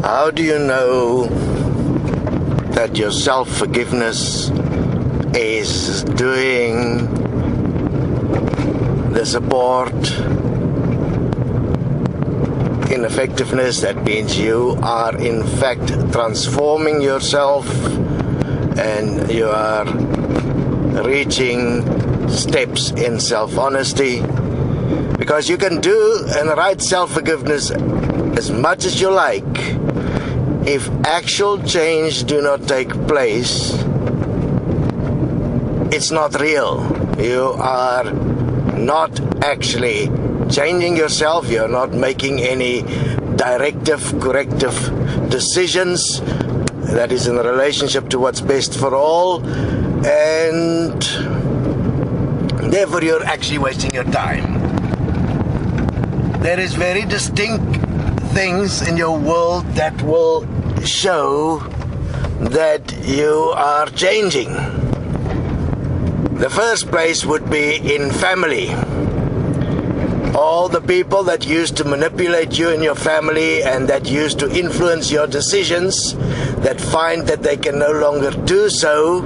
How do you know that your self-forgiveness is doing the support in effectiveness? That means you are in fact transforming yourself and you are reaching steps in self-honesty, because you can do and write self-forgiveness as much as you like. If actual change do not take place, it's not real. You are not actually changing yourself. You're not making any directive, corrective decisions that is in relationship to what's best for all, and therefore you're actually wasting your time. There is very distinct things in your world that will show that you are changing. The first place would be in family. All the people that used to manipulate you in your family and that used to influence your decisions, that find that they can no longer do so,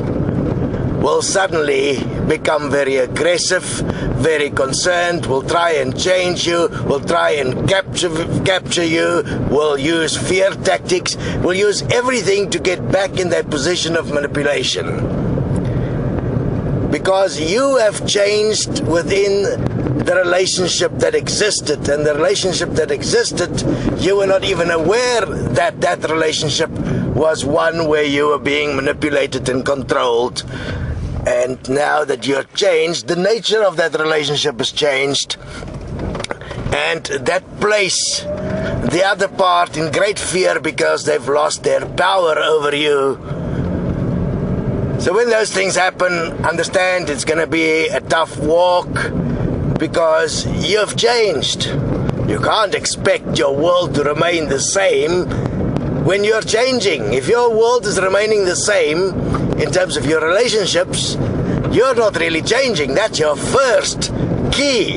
will suddenly become very aggressive, very concerned, will try and change you, will try and capture you, will use fear tactics, will use everything to get back in that position of manipulation. Because you have changed within the relationship that existed, and the relationship that existed, you were not even aware that that relationship was one where you were being manipulated and controlled. And now that you're changed, the nature of that relationship has changed, and that place the other part in great fear because they've lost their power over you. So when those things happen, understand it's going to be a tough walk, because you've changed. You can't expect your world to remain the same when you're changing. If your world is remaining the same in terms of your relationships, you're not really changing. That's your first key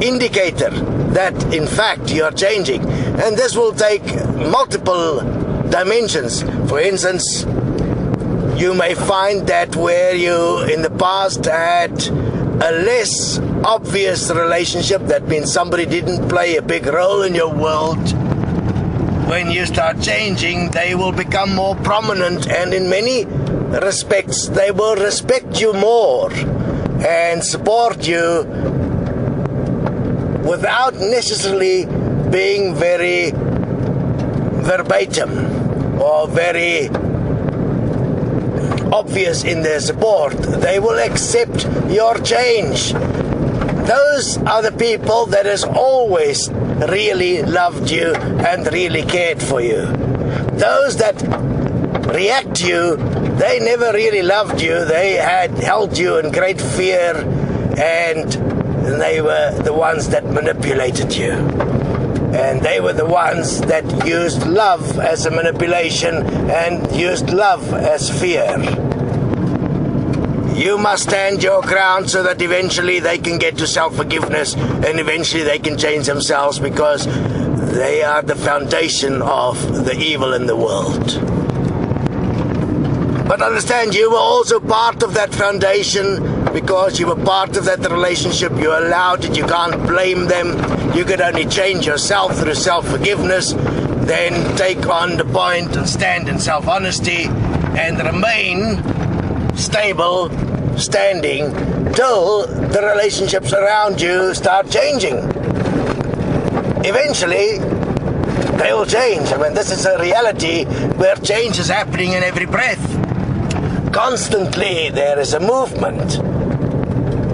indicator that in fact you're changing. And this will take multiple dimensions. For instance, you may find that where you in the past had a less obvious relationship, that means somebody didn't play a big role in your world, when you start changing, they will become more prominent, and in many respects they will respect you more and support you without necessarily being very verbatim or very obvious in their support. They will accept your change. Those are the people that has always really loved you and really cared for you. Those that react to you, they never really loved you. They had held you in great fear, and they were the ones that manipulated you. And they were the ones that used love as a manipulation and used love as fear. You must stand your ground so that eventually they can get to self-forgiveness and eventually they can change themselves, because they are the foundation of the evil in the world. But understand, you were also part of that foundation, because you were part of that relationship. You allowed it. You can't blame them. You could only change yourself through self-forgiveness, then take on the point and stand in self-honesty and remain stable, standing, till the relationships around you start changing. Eventually, they will change. I mean, this is a reality where change is happening in every breath. Constantly, there is a movement.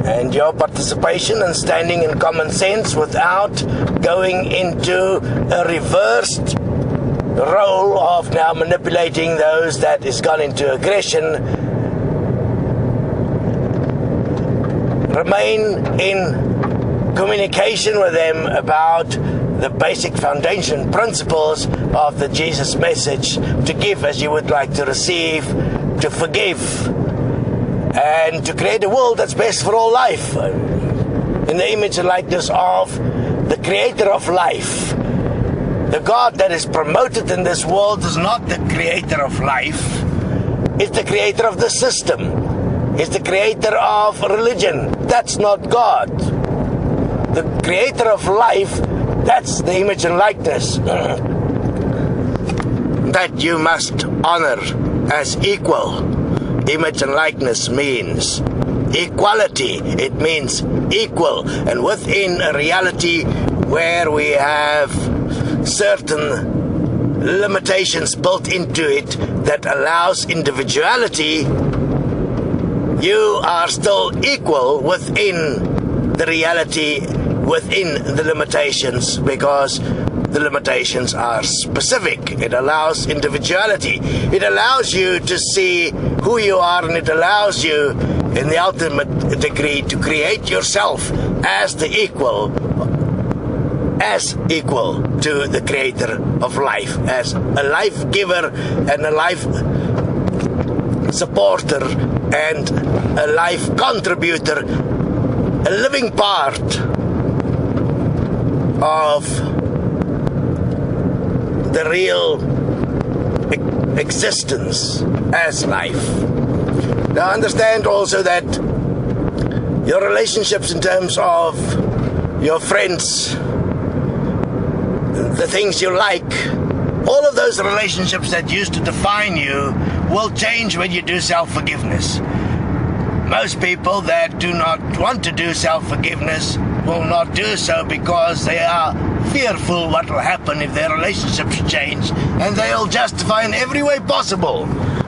And your participation and standing in common sense without going into a reversed role of now manipulating those that is gone into aggression. Remain in communication with them about the basic foundation principles of the Jesus message: to give as you would like to receive, to forgive, and to create a world that's best for all life, in the image and likeness of the creator of life. The God that is promoted in this world is not the creator of life. It's the creator of the system. It's the creator of religion. That's not God. The creator of life, that's the image and likeness that you must honor as equal. Image and likeness means equality. It means equal. And within a reality where we have certain limitations built into it that allows individuality, you are still equal within the reality, within the limitations, because the limitations are specific. It allows individuality. It allows you to see who you are, and it allows you, in the ultimate degree, to create yourself as the equal, as equal to the creator of life, as a life giver and a life supporter and a life contributor, a living part of the real existence as life. Now understand also that your relationships in terms of your friends, the things you like, all of those relationships that used to define you will change when you do self-forgiveness. Most people that do not want to do self-forgiveness will not do so because they are fearful what will happen if their relationships change, and they'll justify in every way possible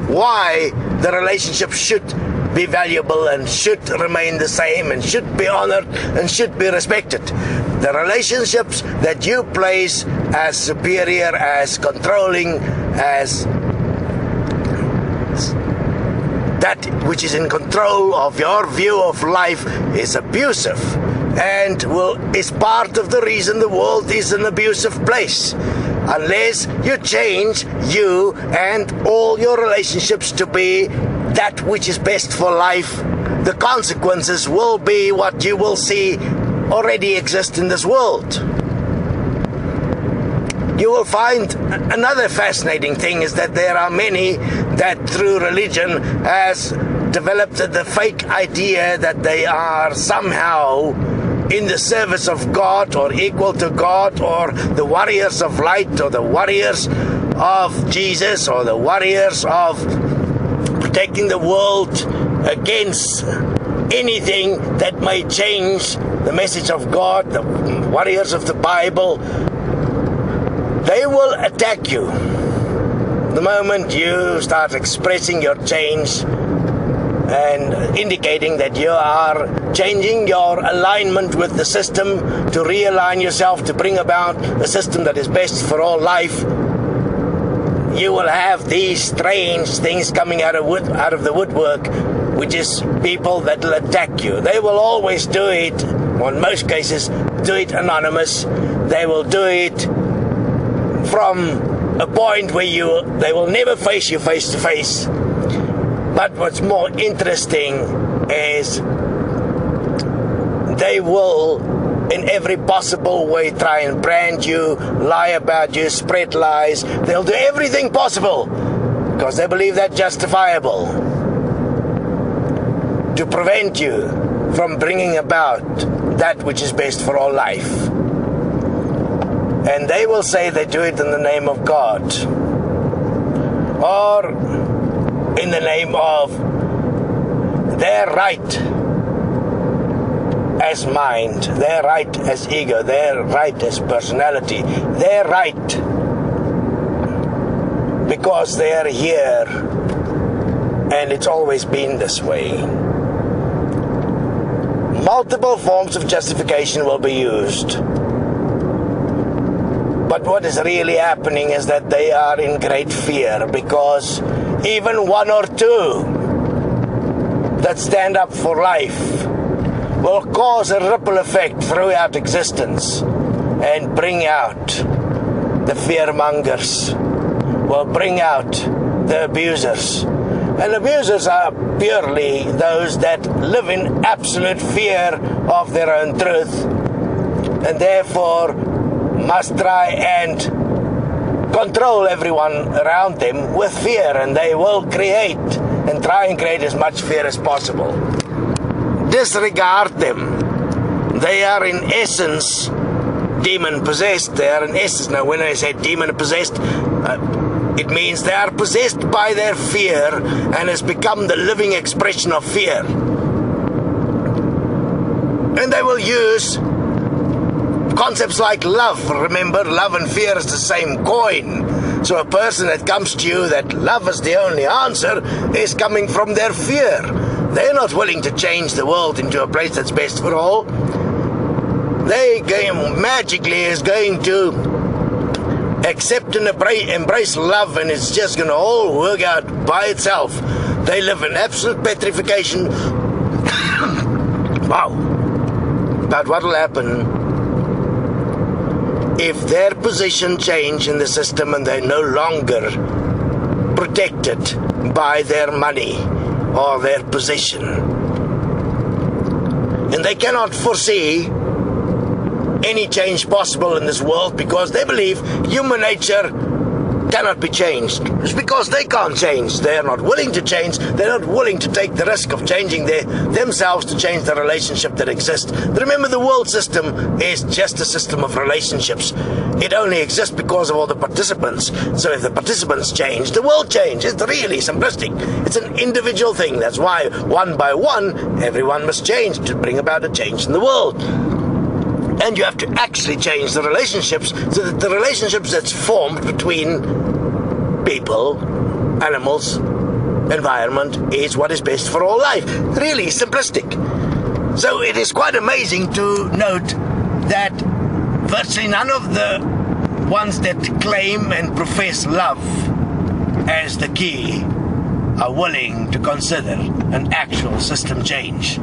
why the relationship should be valuable and should remain the same and should be honored and should be respected. The relationships that you place as superior, as controlling, as that which is in control of your view of life is abusive, and is part of the reason the world is an abusive place. Unless you change you and all your relationships to be that which is best for life, the consequences will be what you will see already exist in this world. You will find another fascinating thing is that there are many that through religion has developed the fake idea that they are somehow in the service of God or equal to God, or the warriors of light, or the warriors of Jesus, or the warriors of protecting the world against anything that may change the message of God, the warriors of the Bible. They will attack you the moment you start expressing your change and indicating that you are changing your alignment with the system to realign yourself to bring about a system that is best for all life. You will have these strange things coming out of the woodwork, which is people that will attack you. They will always do it, or in most cases, do it anonymous. They will do it from a point where they will never face you face to face. But what's more interesting is they will, in every possible way, try and brand you, lie about you, spread lies. They'll do everything possible because they believe that's justifiable to prevent you from bringing about that which is best for all life. And they will say they do it in the name of God, or in the name of their right as mind, their right as ego, their right as personality, their right because they are here, and it's always been this way. Multiple forms of justification will be used. But what is really happening is that they are in great fear, because even one or two that stand up for life will cause a ripple effect throughout existence. and bring out the fearmongers, will bring out the abusers. And abusers are purely those that live in absolute fear of their own truth, and therefore must try and control everyone around them with fear, and they will create and try and create as much fear as possible. Disregard them. They are in essence demon-possessed. They are in essence, now when I say demon-possessed, it means they are possessed by their fear and has become the living expression of fear. And they will use concepts like love. Remember, love and fear is the same coin. So a person that comes to you that love is the only answer is coming from their fear. They're not willing to change the world into a place that's best for all. They magically is going to accept and embrace love, and it's just going to all work out by itself. They live in absolute petrification. Wow. But what will happen if their position change in the system and they're no longer protected by their money or their position? And they cannot foresee any change possible in this world because they believe human nature cannot be changed. It's because they can't change. They are not willing to change. They're not willing to take the risk of changing themselves to change the relationship that exists. Remember, the world system is just a system of relationships. It only exists because of all the participants. So if the participants change, the world changes. It's really simplistic. It's an individual thing. That's why one by one, everyone must change to bring about a change in the world. And you have to actually change the relationships so that the relationships that's formed between people, animals, environment is what is best for all life. Really simplistic. So it is quite amazing to note that virtually none of the ones that claim and profess love as the key are willing to consider an actual system change.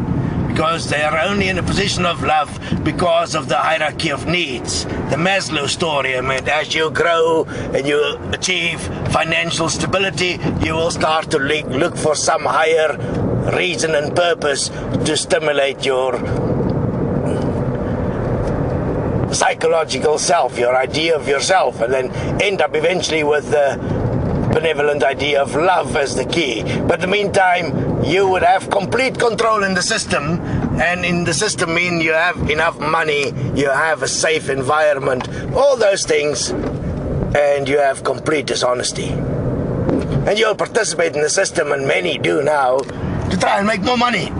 Because they are only in a position of love because of the hierarchy of needs. The Maslow story, as you grow and you achieve financial stability, you will start to look for some higher reason and purpose to stimulate your psychological self, your idea of yourself, and then end up eventually with the benevolent idea of love as the key. But in the meantime, you would have complete control in the system, and in the system mean you have enough money, you have a safe environment, all those things, and you have complete dishonesty. And you'll participate in the system, and many do now, to try and make more money.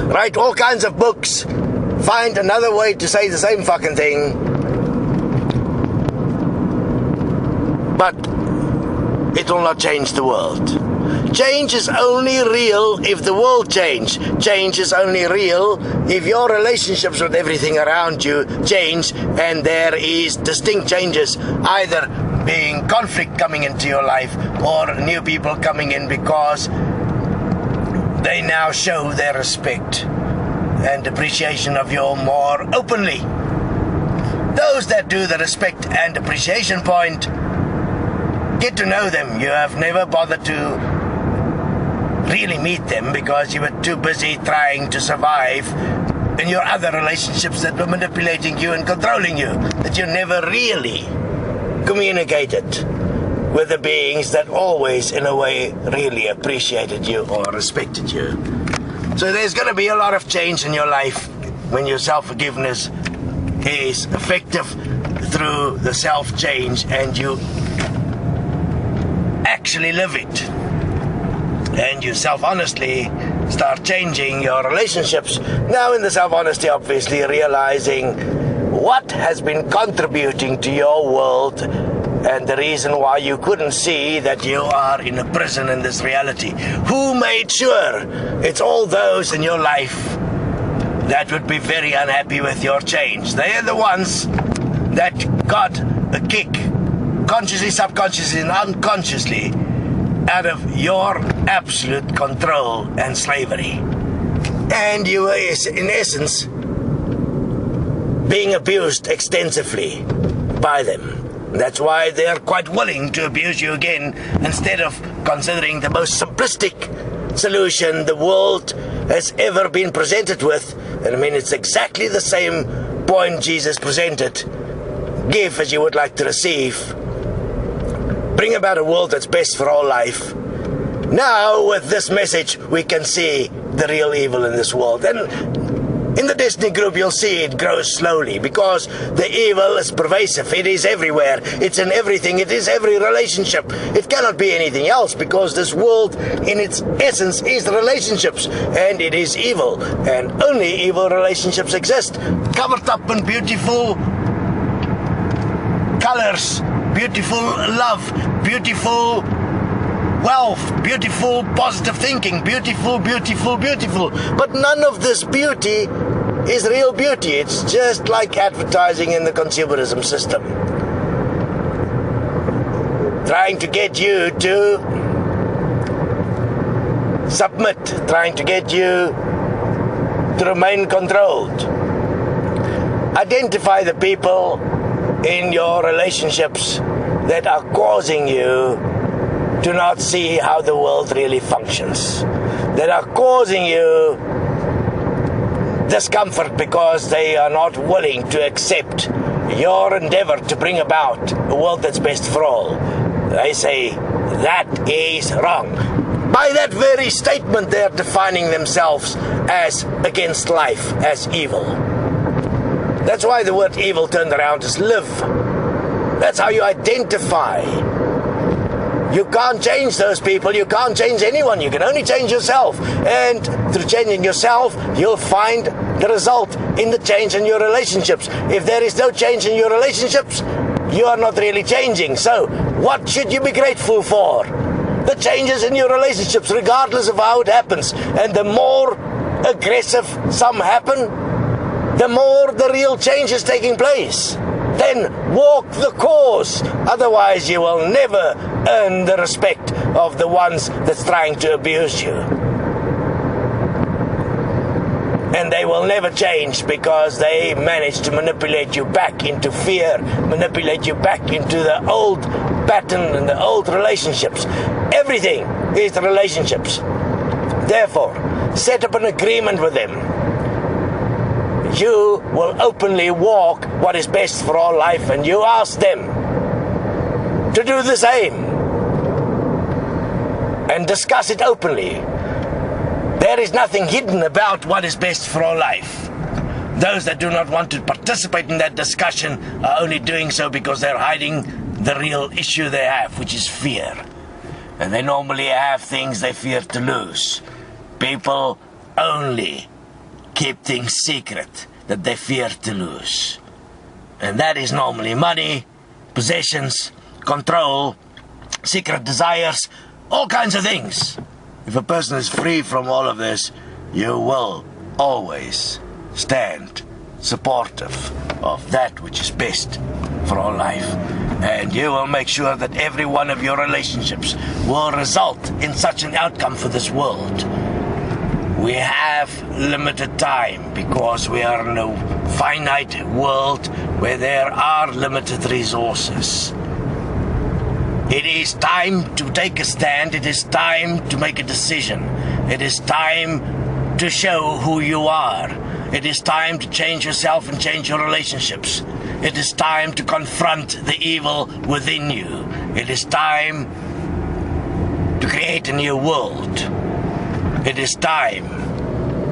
Write all kinds of books, find another way to say the same fucking thing, but it will not change the world. Change is only real if the world change. Change is only real if your relationships with everything around you change, and there is distinct changes, either being conflict coming into your life or new people coming in because they now show their respect and appreciation of you more openly. Those that do the respect and appreciation point, get to know them. You have never bothered to really meet them because you were too busy trying to survive in your other relationships that were manipulating you and controlling you, that you never really communicated with the beings that always, in a way, really appreciated you or respected you. So there's going to be a lot of change in your life when your self-forgiveness is effective through the self-change and you actually live it. And you self-honestly start changing your relationships. Now in the self-honesty, obviously realizing what has been contributing to your world and the reason why you couldn't see that you are in a prison in this reality. Who made sure? It's all those in your life that would be very unhappy with your change. They are the ones that got a kick, consciously, subconsciously, and unconsciously, out of your absolute control and slavery. And you were, in essence, being abused extensively by them. That's why they are quite willing to abuse you again, instead of considering the most simplistic solution the world has ever been presented with. And I mean, it's exactly the same point Jesus presented. Give as you would like to receive. Bring about a world that's best for all life. Now, with this message, we can see the real evil in this world. And in the Destiny group, you'll see it grows slowly, because the evil is pervasive. It is everywhere. It's in everything. It is every relationship. It cannot be anything else, because this world, in its essence, is relationships, and it is evil. And only evil relationships exist, covered up in beautiful colors, beautiful love, beautiful wealth, beautiful positive thinking, beautiful, beautiful, beautiful. But none of this beauty is real beauty. It's just like advertising in the consumerism system, trying to get you to submit, trying to get you to remain controlled. Identify the people in your relationships that are causing you to not see how the world really functions, that are causing you discomfort because they are not willing to accept your endeavor to bring about a world that's best for all. They say that is wrong. By that very statement, they are defining themselves as against life, as evil. That's why the word evil turned around is live. That's how you identify. You can't change those people. You can't change anyone. You can only change yourself. And through changing yourself, you'll find the result in the change in your relationships. If there is no change in your relationships, you are not really changing. So, what should you be grateful for? The changes in your relationships, regardless of how it happens. And the more aggressive some happen, the more the real change is taking place. Then walk the course. Otherwise, you will never earn the respect of the ones that's trying to abuse you. And they will never change, because they manage to manipulate you back into fear, manipulate you back into the old pattern and the old relationships. Everything is relationships. Therefore, set up an agreement with them. You will openly walk what is best for all life, and you ask them to do the same and discuss it openly. There is nothing hidden about what is best for all life. Those that do not want to participate in that discussion are only doing so because they're hiding the real issue they have, which is fear. And they normally have things they fear to lose. People only keep things secret that they fear to lose. And that is normally money, possessions, control, secret desires, all kinds of things. If a person is free from all of this, you will always stand supportive of that which is best for all life. And you will make sure that every one of your relationships will result in such an outcome for this world. We have limited time because we are in a finite world where there are limited resources. It is time to take a stand. It is time to make a decision. It is time to show who you are. It is time to change yourself and change your relationships. It is time to confront the evil within you. It is time to create a new world. It is time,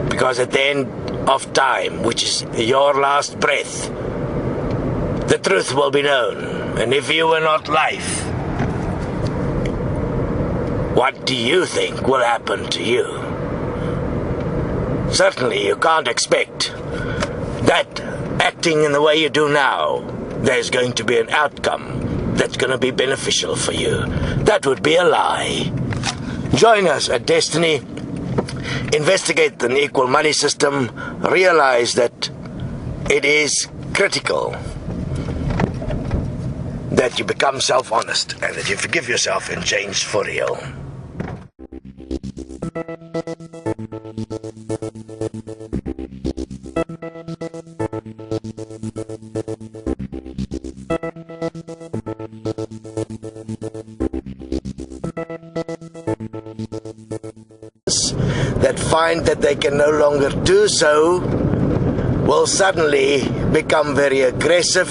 because at the end of time, which is your last breath, the truth will be known. And if you were not life, what do you think will happen to you? Certainly you can't expect that acting in the way you do now, there's going to be an outcome that's going to be beneficial for you. That would be a lie. Join us at Destiny. Investigate the equal money system. Realize that it is critical that you become self-honest and that you forgive yourself and change for real. that find that they can no longer do so will suddenly become very aggressive,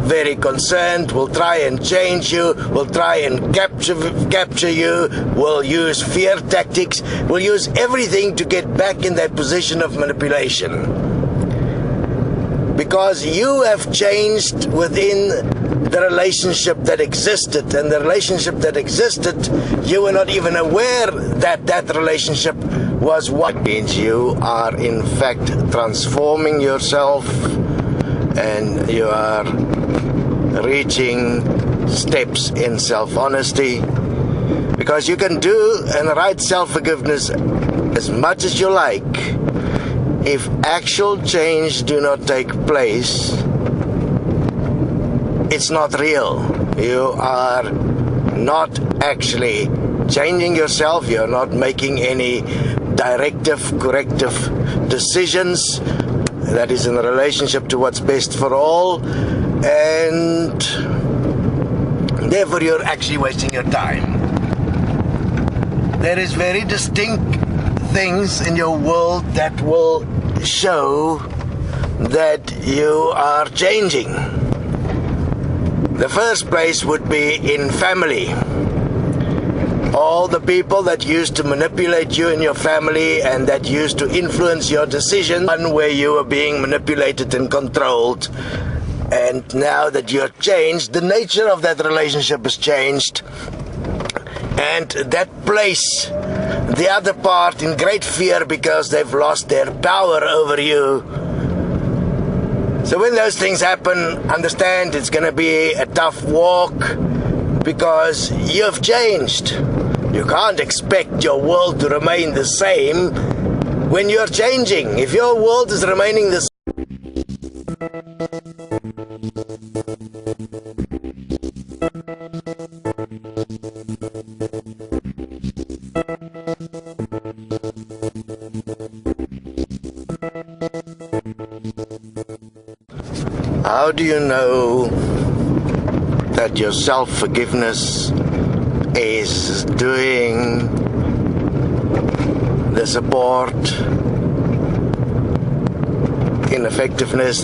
very concerned, will try and change you, will try and capture you, will use fear tactics, will use everything to get back in that position of manipulation. Because you have changed within the relationship that existed, and the relationship that existed, you were not even aware that that relationship was what means. You are in fact transforming yourself, and you are reaching steps in self-honesty, because you can do and write self-forgiveness as much as you like. If actual change do not take place, it's not real. You are not actually changing yourself. You're not making any directive, corrective decisions that is in relationship to what's best for all, and therefore you're actually wasting your time. There is very distinct things in your world that will show that you are changing. The first place would be in family. All the people that used to manipulate you in your family and that used to influence your decision, one where you were being manipulated and controlled, and now that you're changed, the nature of that relationship has changed, and that place the other part in great fear because they've lost their power over you. So when those things happen, understand it's going to be a tough walk, because you've changed. You can't expect your world to remain the same when you're changing. If your world is remaining the same, how do you know that your self-forgiveness is doing the support in effectiveness